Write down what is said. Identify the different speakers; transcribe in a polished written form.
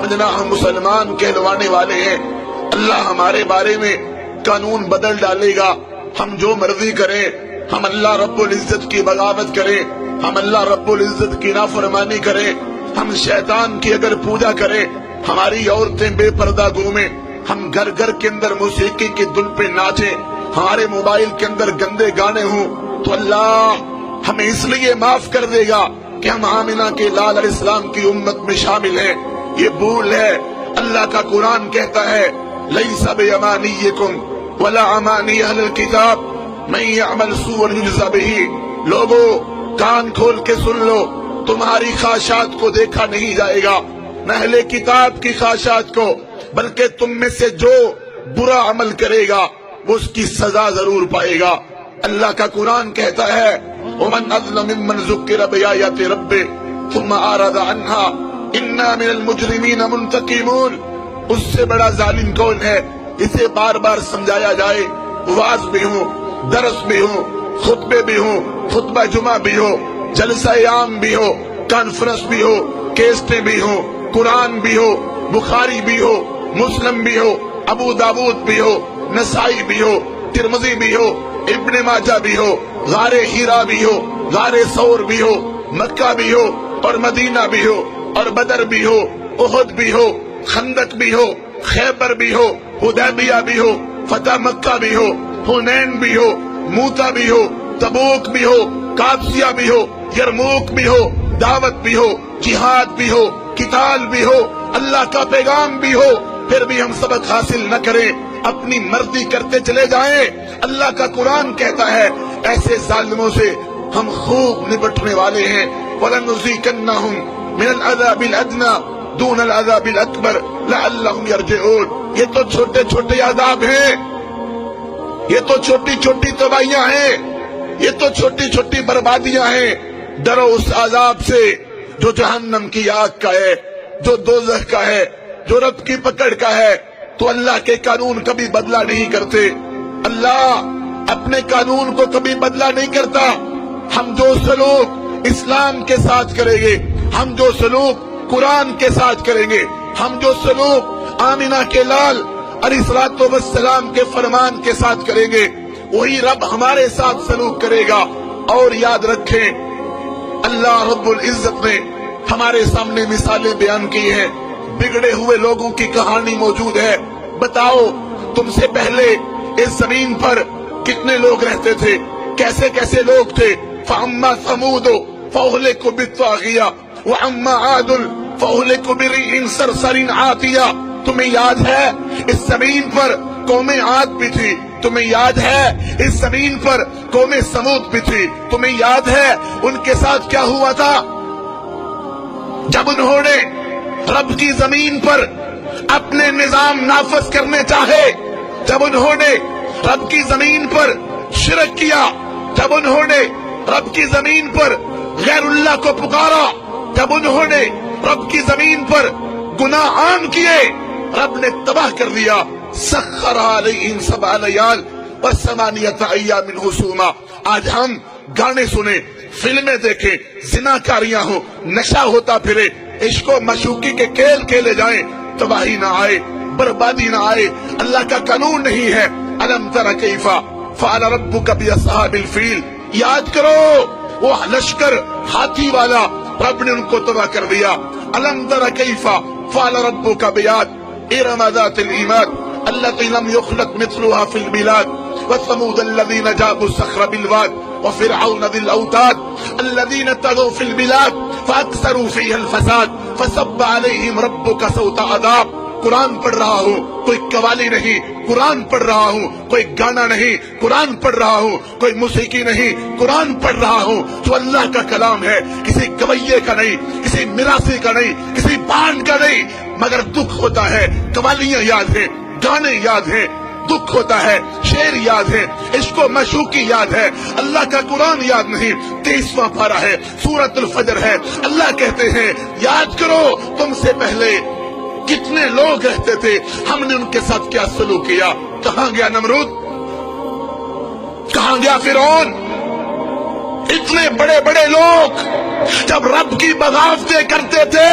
Speaker 1: سمجھنا ہم مسلمان کہلوانے والے ہیں، اللہ ہمارے بارے میں قانون بدل ڈالے گا، ہم جو مرضی کریں، ہم اللہ رب العزت کی بغاوت کریں، ہم اللہ رب العزت کی نافرمانی کریں، ہم شیطان کی اگر پوجا کریں، ہماری عورتیں بے پردہ گھومیں، ہم گھر گھر کے اندر موسیقی کی دھن پہ ناچیں، ہمارے موبائل کے اندر گندے گانے ہوں، تو اللہ ہمیں اس لیے معاف کر دے گا کہ ہم آمنہ کے لال علیہ السلام کی امت میں شامل ہیں۔ یہ بھول ہے۔ اللہ کا قرآن کہتا ہے لیس بامانیکم ولا امانی اہل الکتاب من یعمل سوءا یجزا بہ۔ لوگوں کان کھول کے سن لو، تمہاری خواہشات کو دیکھا نہیں جائے گا، نہ اہل کتاب کی خواہشات کو، بلکہ تم میں سے جو برا عمل کرے گا وہ اس کی سزا ضرور پائے گا۔ اللہ کا قرآن کہتا ہے ومن اظلم ممن ذکر بآیات ربہ ثم اعرض عنہا انا من المجرمین منتقمون۔ اس سے بڑا ظالم کون ہے اسے بار بار سمجھایا جائے، واعظ بھی ہوں، درس بھی ہوں، خطبے بھی ہوں، خطبہ جمعہ بھی ہو، جلسہ عام بھی ہو، کانفرنس بھی ہو، کیسٹیں بھی ہوں، قرآن بھی ہو، بخاری بھی ہو، مسلم بھی ہو، ابو داود بھی ہو، نسائی بھی ہو، ترمذی بھی ہو، ابن ماجہ بھی ہو، غار ہیرا بھی ہو، غار ثور بھی ہو، مکہ بھی ہو اور مدینہ بھی ہو، اور بدر بھی ہو، احد بھی ہو، خندق بھی ہو، خیبر بھی ہو، حدیبیہ بھی ہو، فتح مکہ بھی ہو، حنین بھی ہو، موتا بھی ہو، تبوک بھی ہو، قادسیہ بھی ہو، یرموک بھی ہو، دعوت بھی ہو، جہاد بھی ہو، قتال بھی ہو، اللہ کا پیغام بھی ہو، پھر بھی ہم سبق حاصل نہ کریں، اپنی مرضی کرتے چلے جائیں۔ اللہ کا قرآن کہتا ہے ایسے ظالموں سے ہم خوب نبٹنے والے ہیں۔ وَلَنُذِيقَنَّهُمْ مِنَ الْعَذَابِ الْأَدْنَىٰ دُونَ الْعَذَابِ الْأَكْبَرِ لَعَلَّهُمْ يَرْجِعُونَ۔ یہ تو چھوٹے چھوٹے عذاب ہیں، یہ تو چھوٹی چھوٹی تباہیاں ہیں، یہ تو چھوٹی چھوٹی بربادیاں ہیں۔ ڈرو اس عذاب سے جو جہنم کی آگ کا ہے، جو دوزخ کا ہے، جو رب کی پکڑ کا ہے۔ تو اللہ کے قانون کبھی بدلہ نہیں کرتے، اللہ اپنے قانون کو کبھی بدلہ نہیں کرتا۔ ہم جو سلوک اسلام کے ساتھ کریں گے، ہم جو سلوک قرآن کے ساتھ کریں گے، ہم جو سلوک آمنہ کے لال علیہ الصلوۃ والسلام کے فرمان کے ساتھ کریں گے، وہی رب ہمارے ساتھ سلوک کرے گا۔ اور یاد رکھیں اللہ رب العزت نے ہمارے سامنے مثالیں بیان کی ہیں، بگڑے ہوئے لوگوں کی کہانی موجود ہے۔ بتاؤ تم سے پہلے اس زمین پر کتنے لوگ رہتے تھے، کیسے کیسے لوگ تھے۔ فَأَمَّا ثَمُودُ فَأُهْلِكُوا بِالطَّاغِيَةِ وَأَمَّا عَادٌ فَأُهْلِكُوا بِرِيحٍ صَرْصَرٍ عَاتِيَةٍ۔ تمہیں یاد ہے اس زمین پر قوم عاد بھی تھی، تمہیں یاد ہے اس زمین پر قوم سمود بھی تھی، تمہیں یاد ہے ان کے ساتھ کیا ہوا تھا جب انہوں نے رب کی زمین پر اپنے نظام نافذ کرنے چاہے، جب انہوں نے رب کی زمین پر شرک کیا، جب انہوں نے رب کی زمین پر غیر اللہ کو پکارا، جب انہوں نے رب کی زمین پر گناہ عام کیے، رب نے تباہ کر دیا۔ سخر علیہم 7 لیال و8 ایام حسوما۔ آج ہم گانے سنیں، فلمیں دیکھیں، زناکاریاں ہوں، نشہ ہوتا پھرے، عشق و معشوقی کے کھیل کھیلے جائیں، تباہی نہ آئے، بربادی نہ آئے۔ اللہ کا قانون نہیں ہے۔ الم تر کیف فعل ربک باصحاب الفیل۔ یاد کرو وہ لشکر ہاتھی والا، رب نے ان کو تباہ کر دیا۔ الم تر کیف فعل ربک بعاد ارم ذات العماد التي لم يخلق مثلها في البلاد وثمود الذين جابوا الصخر بالواد وفرعون ذي الاوتاد الذين طغوا في البلاد فاكثروا فيها الفساد فصب عليهم ربك سوط عذاب۔ قرآن پڑھ رہا ہوں، کوئی قوالی نہیں، قرآن پڑھ رہا ہوں، کوئی گانا نہیں، قرآن پڑھ رہا ہوں، کوئی موسیقی نہیں، قرآن پڑھ رہا ہوں جو اللہ کا کلام ہے، کسی گویے کا نہیں، کسی مراثی کا نہیں، کسی بانڈ کا نہیں۔ مگر دکھ ہوتا ہے، قوالیاں یاد ہیں، گانے یاد ہیں، دکھ ہوتا ہے، شعر یاد ہے، عشق و معشوقی یاد ہے، اللہ کا قرآن یاد نہیں۔ 23واں پارہ ہے، سورۃ الفجر ہے۔ اللہ کہتے ہیں یاد کرو تم سے پہلے کتنے لوگ رہتے تھے، ہم نے ان کے ساتھ کیا سلوک کیا۔ کہاں گیا نمرود، کہاں گیا فرعون؟ اتنے بڑے بڑے لوگ جب رب کی بغاوتیں کرتے تھے،